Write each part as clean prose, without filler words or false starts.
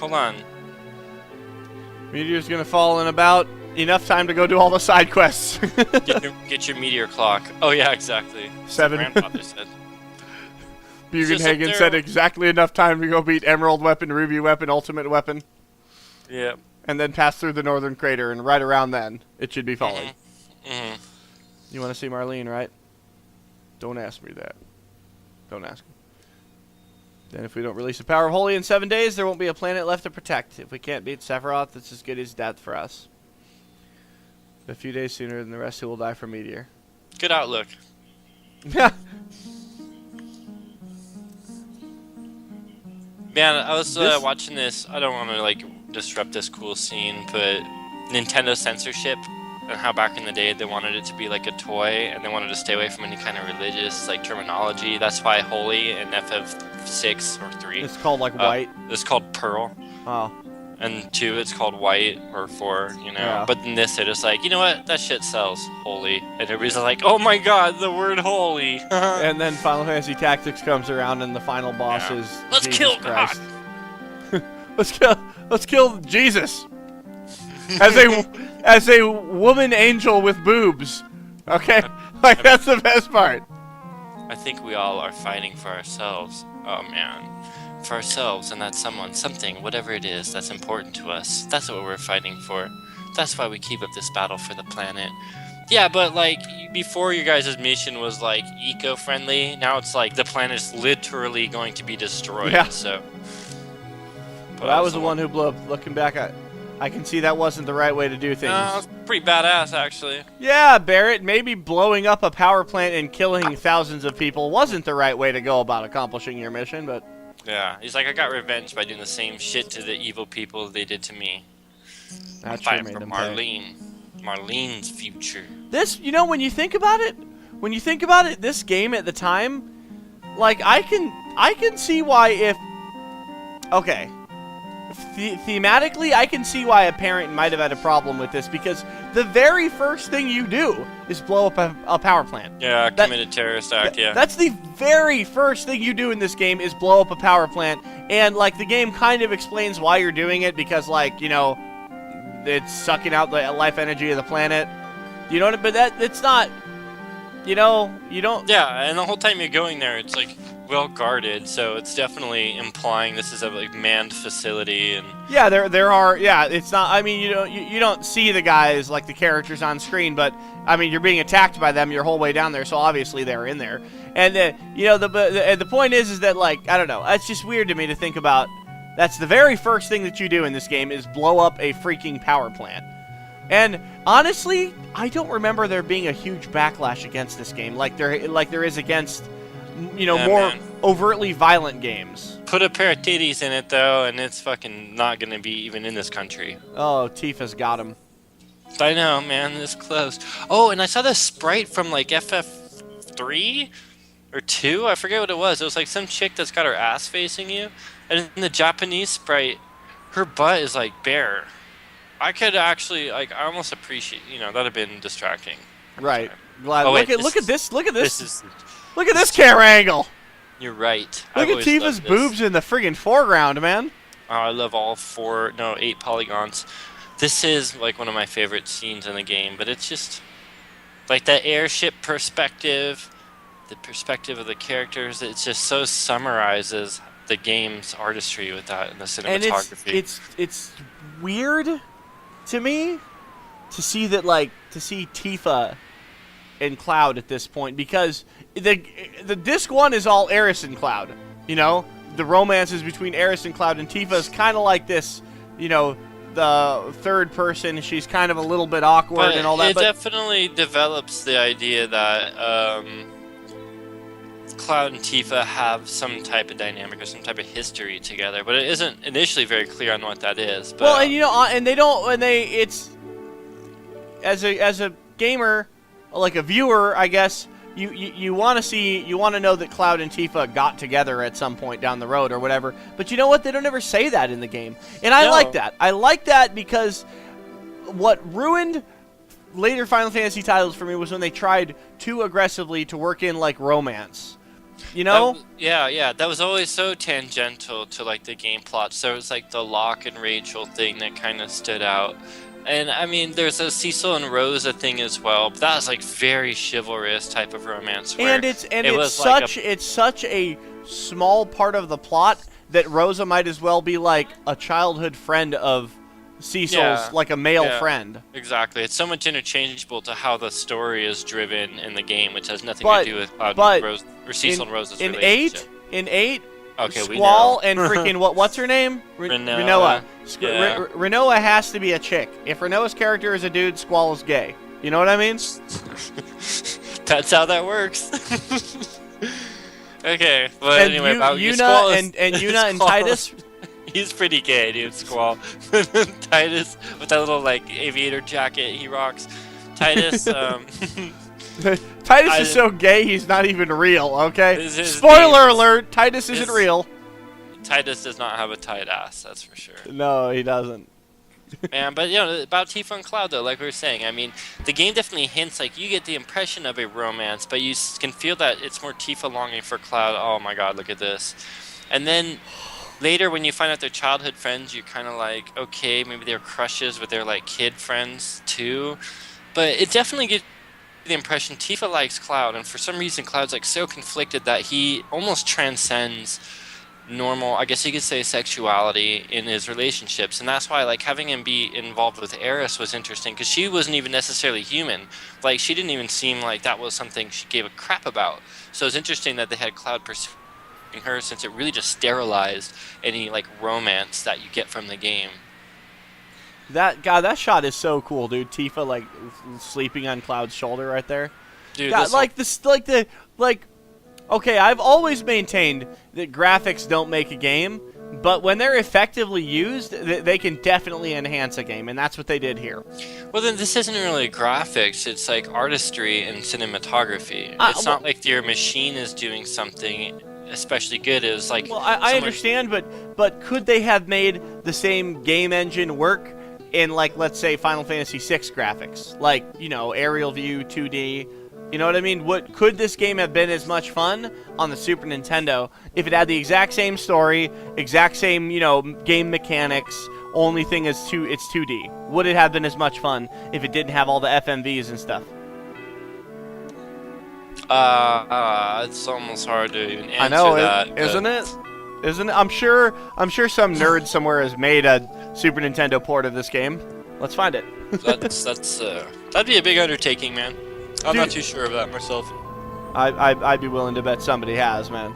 Hold on. Meteor's gonna fall in about enough time to go do all the side quests. Get your meteor clock. Oh yeah, exactly. 7. Grandfather said. Bugenhagen said exactly enough time to go beat Emerald Weapon, Ruby Weapon, Ultimate Weapon. Yep. And then pass through the Northern Crater, and right around then, it should be falling. You want to see Marlene, right? Don't ask me that. Don't ask me. Then if we don't release the power of Holy in 7 days, there won't be a planet left to protect. If we can't beat Sephiroth, it's as good as death for us. A few days sooner than the rest who will die from Meteor. Good outlook. Man, I was watching this. I don't want to like disrupt this cool scene, but Nintendo censorship and how back in the day they wanted it to be like a toy and they wanted to stay away from any kind of religious like terminology. That's why Holy in FF6 or 3. It's called like White. It's called Pearl. Oh. And 2, it's called White, or 4, you know. Yeah. But in this, they're just like, you know what? That shit sells. Holy. And everybody's like, oh my god, the word holy. And then Final Fantasy Tactics comes around, and the final boss is Let's Jesus kill Christ. God. Let's kill Jesus. As a woman angel with boobs. Okay? Like, that's the best part. I think we all are fighting for ourselves. Oh, man. For ourselves and that someone, something, whatever it is that's important to us. That's what we're fighting for. That's why we keep up this battle for the planet. Yeah, but like before your guys' mission was like eco-friendly, now it's like the planet's literally going to be destroyed. Yeah. So Well, that was the one who blew up. Looking back, I can see that wasn't the right way to do things. No, it's pretty badass actually. Yeah, Barrett, maybe blowing up a power plant and killing thousands of people wasn't the right way to go about accomplishing your mission, but Yeah, he's like, I got revenge by doing the same shit to the evil people they did to me. I'm that sure fighting made for them pay. Marlene. Marlene's future. This, you know, when you think about it, this game at the time, like I can see why if thematically, I can see why a parent might have had a problem with this, because the very first thing you do is blow up a power plant. Yeah, commit a terrorist act, yeah. That's the very first thing you do in this game is blow up a power plant, and, like, the game kind of explains why you're doing it, because, like, you know, it's sucking out the life energy of the planet. You know what? But it's not, you know, you don't... Yeah, and the whole time you're going there, it's, like, well guarded, so it's definitely implying this is a like manned facility. And yeah, there are, yeah, it's not, I mean, you don't see the guys, like the characters on screen, but I mean, you're being attacked by them your whole way down there, so obviously they're in there. And you know, the point is that, like, I don't know, it's just weird to me to think about. That's the very first thing that you do in this game is blow up a freaking power plant. And honestly, I don't remember there being a huge backlash against this game like there is against, you know, more overtly violent games. Put a pair of titties in it, though, and it's fucking not going to be even in this country. Oh, Tifa's got him. I know, man, this close. Oh, and I saw this sprite from, like, FF3 or 2? I forget what it was. It was, like, some chick that's got her ass facing you. And in the Japanese sprite, her butt is, like, bare. I could actually, like, I almost appreciate, you know, that would have been distracting. Right. Glad. Oh, wait, look at this. Look at this. This is... Look at this camera angle. You're right. Look at Tifa's boobs in the friggin' foreground, man. Oh, I love all 8 polygons. This is like one of my favorite scenes in the game, but it's just like that airship perspective, the perspective of the characters. It just so summarizes the game's artistry with that and the cinematography. And it's weird to me to see that, like, to see Tifa and Cloud at this point, because the disc 1 is all Aeris and Cloud. You know, the romances between Aeris and Cloud, and Tifa is kind of like this, you know, the third person. She's kind of a little bit awkward and all that. It definitely develops the idea that Cloud and Tifa have some type of dynamic or some type of history together, but it isn't initially very clear on what that is. But, well, and you know, and they don't, and it's as a gamer, like a viewer, I guess, you want to know that Cloud and Tifa got together at some point down the road or whatever. But you know what? They don't ever say that in the game. And I like that. I like that because what ruined later Final Fantasy titles for me was when they tried too aggressively to work in, like, romance. You know? Yeah. That was always so tangential to like the game plot. So it's like the Locke and Rachel thing that kind of stood out. And I mean, there's a Cecil and Rosa thing as well, but that was like very chivalrous type of romance. Where And it's like such a small part of the plot that Rosa might as well be like a childhood friend of Cecil's, like a male friend. Exactly. It's so much interchangeable to how the story is driven in the game, which has nothing to do with Cloud and Rose, or Cecil and Rosa's relationship. In 8, okay, Squall and freaking what's her name? Renoa. Yeah. Renoa has to be a chick. If Renoa's character is a dude, Squall is gay. You know what I mean? That's how that works. Okay, but and anyway, about Yuna and Yuna and Titus. He's pretty gay, dude. Squall. Titus with that little like aviator jacket he rocks. Titus. Titus is so gay he's not even real. Okay. Spoiler alert: Titus isn't real. Titus does not have a tight ass. That's for sure. No, he doesn't. Man, but you know about Tifa and Cloud though, like we were saying. I mean, the game definitely hints like you get the impression of a romance, but you can feel that it's more Tifa longing for Cloud. Oh my God, look at this. And then later, when you find out they're childhood friends, you're kind of like, okay, maybe they're crushes, but they're like kid friends too. But it definitely gives the impression Tifa likes Cloud, and for some reason, Cloud's like so conflicted that he almost transcends normal, I guess you could say, sexuality in his relationships. And that's why like having him be involved with Eris was interesting, because she wasn't even necessarily human. Like she didn't even seem like that was something she gave a crap about. So it's interesting that they had Cloud pursuing her, since it really just sterilized any like romance that you get from the game. That shot is so cool, dude. Tifa like sleeping on Cloud's shoulder right there. Dude, God, okay, I've always maintained that graphics don't make a game, but when they're effectively used, they can definitely enhance a game, and that's what they did here. Well, then this isn't really graphics, it's like artistry and cinematography. It's not like your machine is doing something especially good. It was like... Well, I understand, but could they have made the same game engine work in, like, let's say, Final Fantasy VI graphics? Like, you know, aerial view, 2D... You know what I mean? Could this game have been as much fun on the Super Nintendo if it had the exact same story, exact same, you know, game mechanics, only thing is it's 2D? Would it have been as much fun if it didn't have all the FMVs and stuff? It's almost hard to even answer that. Isn't it? Isn't it? I'm sure some nerd somewhere has made a Super Nintendo port of this game. Let's find it. That'd be a big undertaking, man. I'm not too sure of that myself. I'd be willing to bet somebody has, man.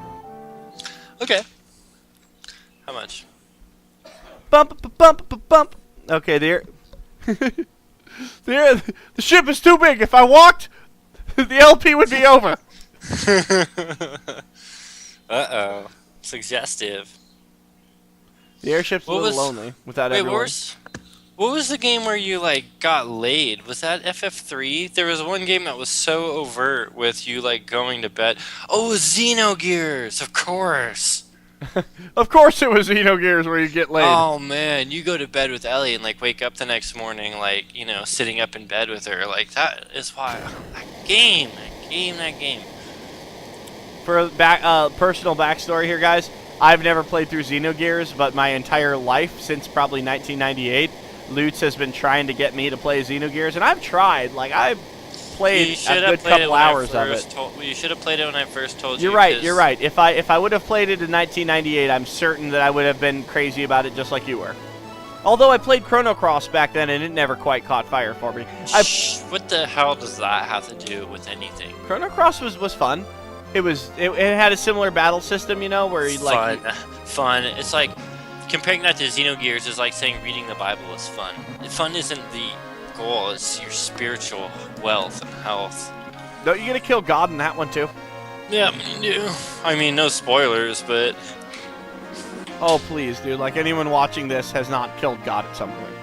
Okay. How much? Bump. Okay, the ship is too big. If I walked, the LP would be over. Uh-oh. Suggestive. The airship's a little lonely without everyone. What was the game where you, like, got laid? Was that FF3? There was one game that was so overt with you, like, going to bed. Oh, Xenogears! Of course! Of course it was Xenogears where you get laid. Oh, man. You go to bed with Ellie and, like, wake up the next morning, like, you know, sitting up in bed with her. Like, that is why... That game. For a personal backstory here, guys, I've never played through Xenogears, but my entire life, since probably 1998... Lutz has been trying to get me to play Xenogears, and I've tried. Like, I've played a good couple hours of it. You should have played it when I first told you. You're right. If I would have played it in 1998, I'm certain that I would have been crazy about it just like you were. Although I played Chrono Cross back then, and it never quite caught fire for me. What the hell does that have to do with anything? Chrono Cross was fun. It had a similar battle system, you know, where you like... Fun. It's like... Comparing that to Xenogears is like saying reading the Bible is fun. Fun isn't the goal, it's your spiritual wealth and health. Don't you get to kill God in that one, too? Yeah, you do. I mean, no spoilers, but... Oh, please, dude. Like, anyone watching this has not killed God at some point.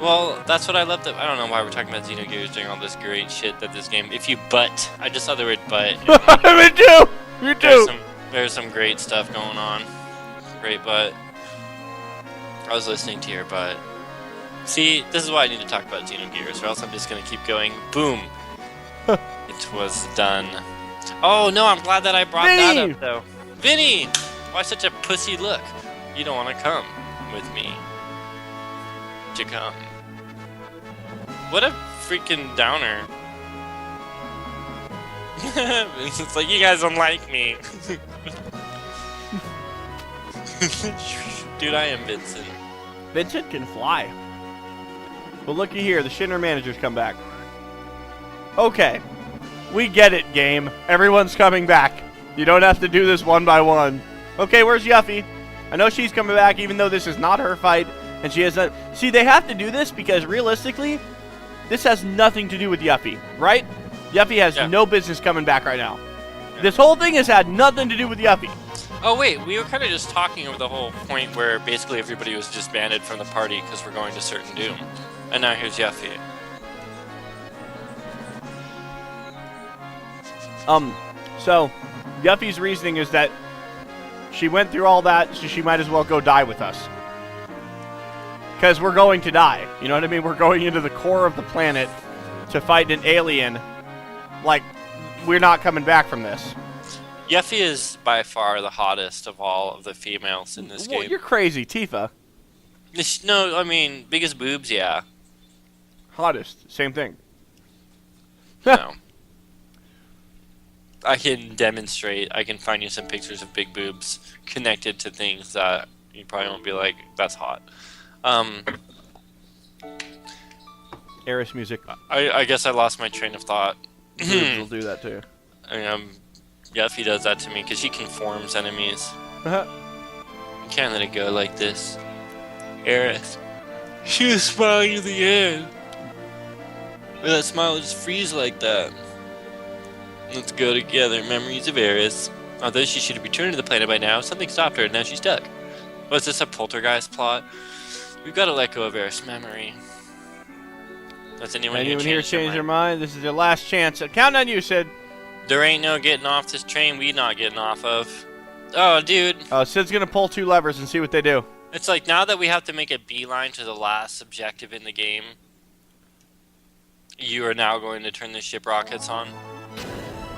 Well, that's what I love. I don't know why we're talking about Xenogears doing all this great shit that this game... If you butt... I just saw the word butt. Me too! You too! There's some great stuff going on. Great butt. I was listening to your butt. See, this is why I need to talk about Xenogears, or else I'm just going to keep going. Boom. It was done. Oh no, I'm glad that I brought Vinny! that up though. Vinny! Why such a pussy look? You don't want to come with me. To come. What a freaking downer. It's like, you guys don't like me. Dude, I am Vincent. Vincent can fly. But looky here, the Shinra managers come back. Okay. We get it, game. Everyone's coming back. You don't have to do this one by one. Okay, where's Yuffie? I know she's coming back, even though this is not her fight, and she has not. See, they have to do this because realistically, this has nothing to do with Yuffie, right? Yuffie has no business coming back right now. Yeah. This whole thing has had nothing to do with Yuffie. Oh wait, we were kind of just talking over the whole point where basically everybody was disbanded from the party because we're going to certain doom, and now here's Yuffie. So Yuffie's reasoning is that she went through all that, so she might as well go die with us. Because we're going to die. You know what I mean? We're going into the core of the planet to fight an alien. Like, we're not coming back from this. Yuffie is by far the hottest of all of the females in this game. You're crazy, Tifa. No, I mean, biggest boobs, yeah. Hottest, same thing. No. I can demonstrate. I can find you some pictures of big boobs connected to things that you probably won't be like, that's hot. Eris music. I guess I lost my train of thought. We'll do that too. Yuffie does that to me because she conforms enemies. You can't let it go like this. Eris. She was smiling to the end. But that smile just freeze like that. Let's go together. Memories of Eris. Although she should have returned to the planet by now, something stopped her and now she's stuck. Was this a poltergeist plot? We've got to let go of Eris' memory. Does anyone here change their mind? This is your last chance. Count on you, Sid. There ain't no getting off this train we not getting off of. Oh, dude. Sid's going to pull 2 levers and see what they do. It's like now that we have to make a beeline to the last objective in the game, you are now going to turn the ship rockets on.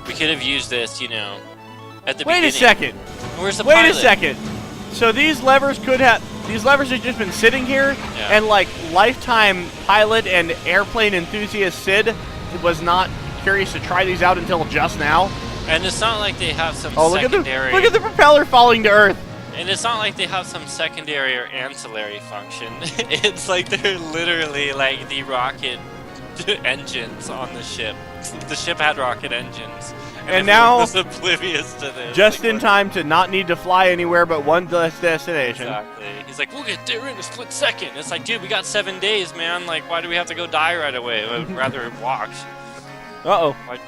We could have used this, you know, at the beginning. Wait a second. Where's the pilot? Wait a second. So these levers have just been sitting here, and like lifetime pilot and airplane enthusiast Sid was not curious to try these out until just now. And it's not like they have some secondary... look at the propeller falling to Earth. And it's not like they have some secondary or ancillary function. It's like they're literally like the rocket engines on the ship. The ship had rocket engines. And now was oblivious to this. Just in time to not need to fly anywhere but one destination. Exactly. He's like, we'll get there in a split second. It's like, dude, we got 7 days, man. Like, why do we have to go die right away? I'd rather have walked. Uh-oh. Like,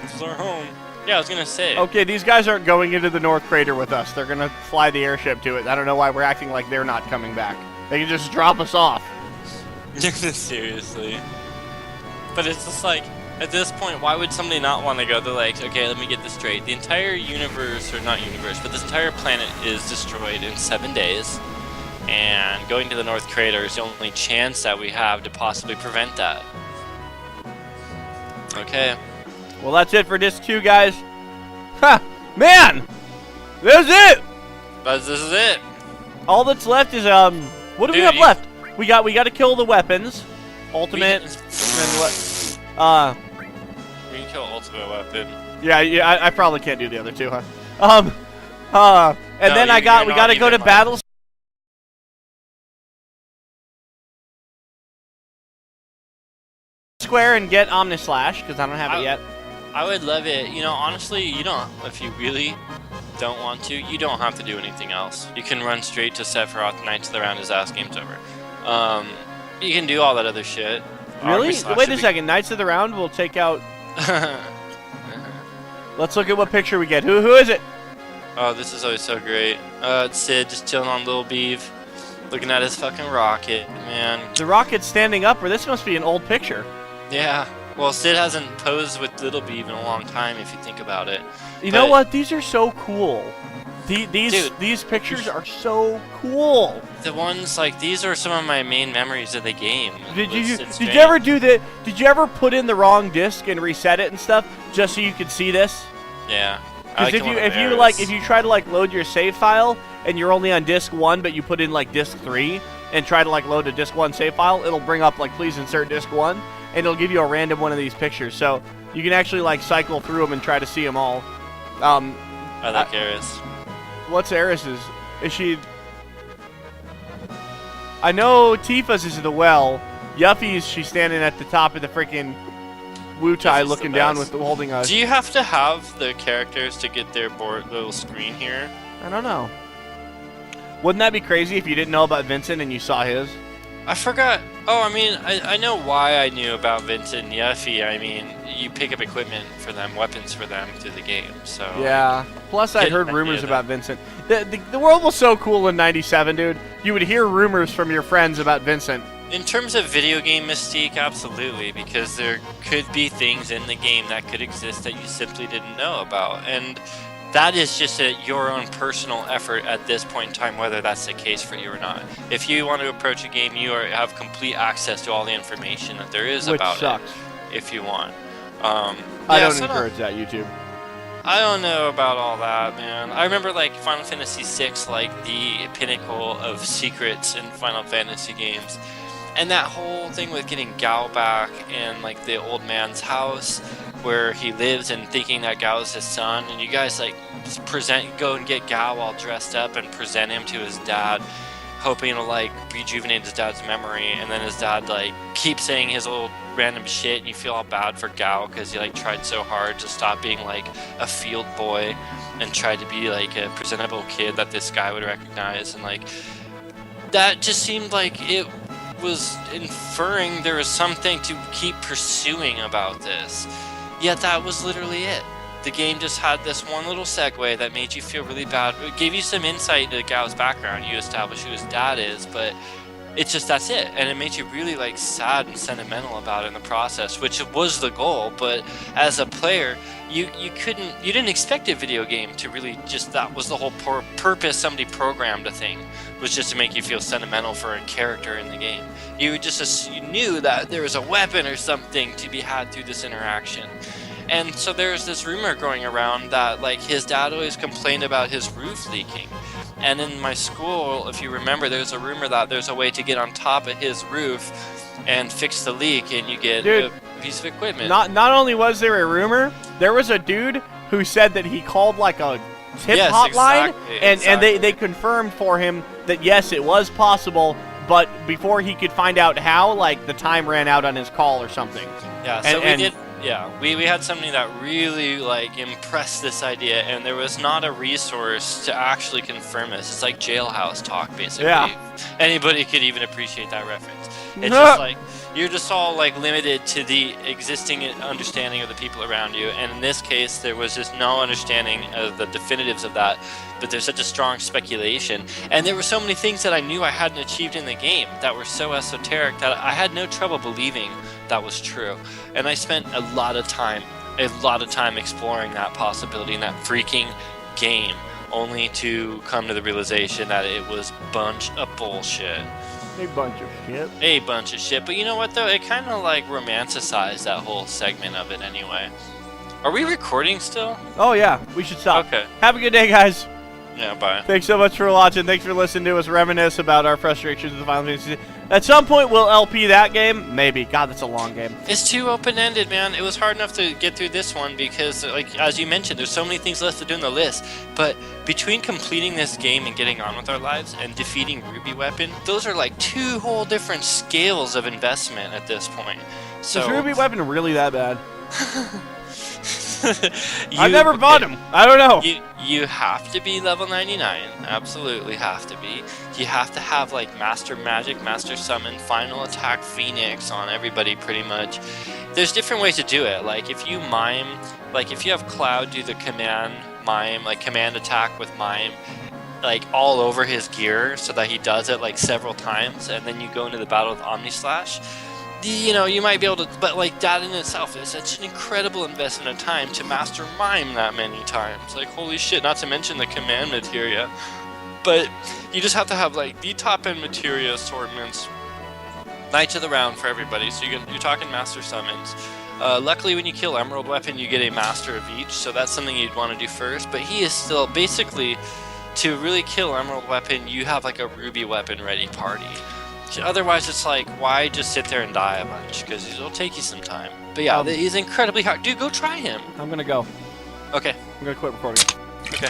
this is our home. Yeah, I was going to say. Okay, these guys aren't going into the North Crater with us. They're going to fly the airship to it. I don't know why we're acting like they're not coming back. They can just drop us off. Seriously. But it's just like, at this point, why would somebody not want to go? They're like, okay, let me get this straight. The entire universe, or not universe, but this entire planet is destroyed in 7 days. And going to the North Crater is the only chance that we have to possibly prevent that. Okay. Well, that's it for Disc 2, guys. Ha! Man! This is it! This is it. All that's left is, what do we have left? We got to kill the weapons. Ultimate. And what? We can kill ultimate weapon. Yeah, I probably can't do the other two, huh? And then we got to go to battle Square and get Omnislash because I don't have it yet. I would love it. You know, honestly, you don't. If you really don't want to, you don't have to do anything else. You can run straight to Sephiroth, Knights of the Round, his ass, game's over. You can do all that other shit. Really? Wait a second. Knights of the Round will take out. Let's look at what picture we get. Who is it? Oh, this is always so great. It's Sid just chilling on Lil Beeve, looking at his fucking rocket, man. The rocket's standing up, or this must be an old picture. Yeah. Well, Sid hasn't posed with Little Beeve in a long time, if you think about it. You know what? These are so cool. These pictures are so cool. The ones like these are some of my main memories of the game. Did you ever do that? Did you ever put in the wrong disc and reset it and stuff just so you could see this? Yeah. Because if you try to like load your save file and you're only on disc 1 but you put in like disc 3 and try to like load a disc 1 save file, it'll bring up like please insert disc 1 and it'll give you a random one of these pictures. So you can actually like cycle through them and try to see them all. I like Eris. What's Eris's? Is she? I know Tifa's is the well. Yuffie's, she's standing at the top of the freaking Wutai looking down with holding us. Do you have to have the characters to get their little screen here? I don't know. Wouldn't that be crazy if you didn't know about Vincent and you saw his? I forgot. Oh, I mean, I know why I knew about Vincent and Yuffie. I mean, you pick up equipment for them, weapons for them through the game, so... Yeah. Plus, I heard rumors about Vincent. The world was so cool in 97, dude. You would hear rumors from your friends about Vincent. In terms of video game mystique, absolutely, because there could be things in the game that could exist that you simply didn't know about, and that is just your own personal effort at this point in time, whether that's the case for you or not. If you want to approach a game, you have complete access to all the information that there is about it, if you want. I don't encourage that, YouTube. I don't know about all that, man. I remember like Final Fantasy VI, like the pinnacle of secrets in Final Fantasy games. And that whole thing with getting Gao back and like the old man's house where he lives and thinking that Gao is his son, and you guys like go and get Gao all dressed up and present him to his dad, hoping to like rejuvenate his dad's memory, and then his dad like keeps saying his little random shit and you feel all bad for Gao because he like tried so hard to stop being like a field boy and tried to be like a presentable kid that this guy would recognize, and like that just seemed like it was inferring there was something to keep pursuing about this. Yet that was literally it. The game just had this one little segue that made you feel really bad. It gave you some insight into Gao's background. You establish who his dad is, but it's just that's it. And it made you really like sad and sentimental about it in the process, which was the goal. But as a player, you didn't expect a video game to really just, that was the whole purpose somebody programmed a thing, was just to make you feel sentimental for a character in the game. You knew that there was a weapon or something to be had through this interaction. And so there's this rumor going around that like his dad always complained about his roof leaking. And in my school, if you remember, there's a rumor that there's a way to get on top of his roof and fix the leak, and you get a piece of equipment. Not only was there a rumor, there was a dude who said that he called like a tip hotline, and they confirmed for him that yes, it was possible, but before he could find out how, like the time ran out on his call or something. Yeah, so we had something that really like impressed this idea, and there was not a resource to actually confirm this. It's like Jailhouse talk, basically. Yeah. Anybody could even appreciate that reference. It's just like you're just all like limited to the existing understanding of the people around you, and in this case there was just no understanding of the definitives of that, but there's such a strong speculation, and there were so many things that I knew I hadn't achieved in the game that were so esoteric that I had no trouble believing that was true. And I spent a lot of time exploring that possibility in that freaking game, only to come to the realization that it was a bunch of bullshit. A bunch of shit. A bunch of shit. But you know what, though? It kind of, like, romanticized that whole segment of it anyway. Are we recording still? Oh, yeah. We should stop. Okay. Have a good day, guys. Yeah, bye. Thanks so much for watching. Thanks for listening to us reminisce about our frustrations with the Final Fantasy. At some point, we'll LP that game. Maybe. God, that's a long game. It's too open-ended, man. It was hard enough to get through this one because, like, as you mentioned, there's so many things left to do in the list. But between completing this game and getting on with our lives and defeating Ruby Weapon, those are like two whole different scales of investment at this point. So, is Ruby Weapon really that bad? I never bought him. I don't know. You have to be level 99. Absolutely have to be. You have to have like Master Magic, Master Summon, Final Attack, Phoenix on everybody pretty much. There's different ways to do it. Like if you mime, like if you have Cloud do the command mime, like command attack with mime, like all over his gear so that he does it like several times, and then you go into the battle with Omni Slash. you know, you might be able to, but like that in itself is such an incredible investment of time to master mime that many times. Like, holy shit, not to mention the command materia. But you just have to have like the top end materia assortments, Knights of the Round for everybody. So you're talking master summons. Luckily, when you kill Emerald Weapon, you get a master of each, so that's something you'd want to do first. But he is still basically, to really kill Emerald Weapon, you have like a Ruby Weapon ready party. Otherwise, it's like, why just sit there and die a bunch? Because it'll take you some time. But yeah, he's incredibly hard. Dude, go try him. I'm gonna go. Okay. I'm gonna quit recording. Okay.